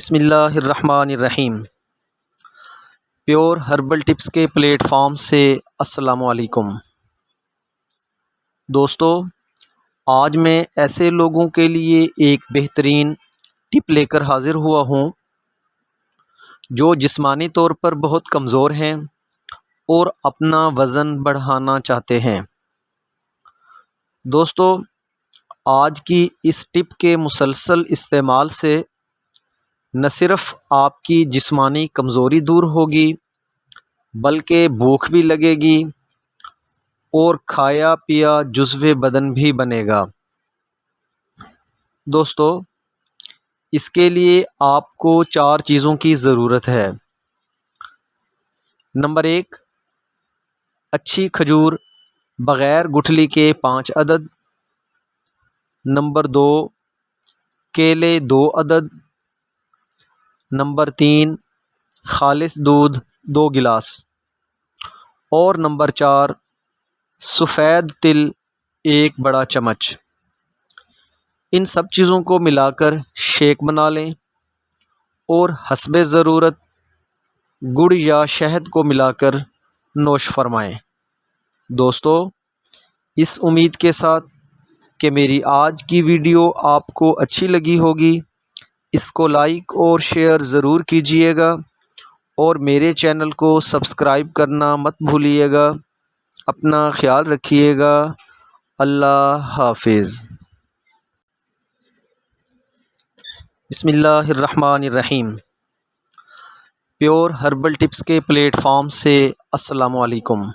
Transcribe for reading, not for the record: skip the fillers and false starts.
बिस्मिल्लाहिर्रहमानिर्रहीम। Pure herbal tips के platform से अस्सलामुअलैकुम दोस्तों, आज मैं ऐसे लोगों के लिए एक बेहतरीन टिप लेकर हाज़िर हुआ हूँ जो जिस्मानी तौर पर बहुत कमज़ोर हैं और अपना वज़न बढ़ाना चाहते हैं। दोस्तों, आज की इस टिप के मुसलसल इस्तेमाल से न सिर्फ़ आपकी जिस्मानी कमज़ोरी दूर होगी बल्कि भूख भी लगेगी और खाया पिया जुज़्व बदन भी बनेगा। दोस्तों, इसके लिए आपको 4 चीज़ों की ज़रूरत है। नंबर 1, अच्छी खजूर बग़ैर गुठली के 5 अदद। नंबर 2, केले 2 अदद। नंबर 3, खालिस दूध 2 गिलास। और नंबर 4, सफ़ेद तिल 1 बड़ा चम्मच। इन सब चीज़ों को मिलाकर शेक बना लें और हस्बे ज़रूरत गुड़ या शहद को मिलाकर नोश फरमाएं। दोस्तों, इस उम्मीद के साथ कि मेरी आज की वीडियो आपको अच्छी लगी होगी, इसको लाइक और शेयर ज़रूर कीजिएगा और मेरे चैनल को सब्सक्राइब करना मत भूलिएगा। अपना ख्याल रखिएगा। अल्लाह हाफिज़। बिस्मिल्लाहिर्रहमानिर्रहीम। प्योर हर्बल टिप्स के प्लेटफॉर्म से अस्सलामुअलैकुम।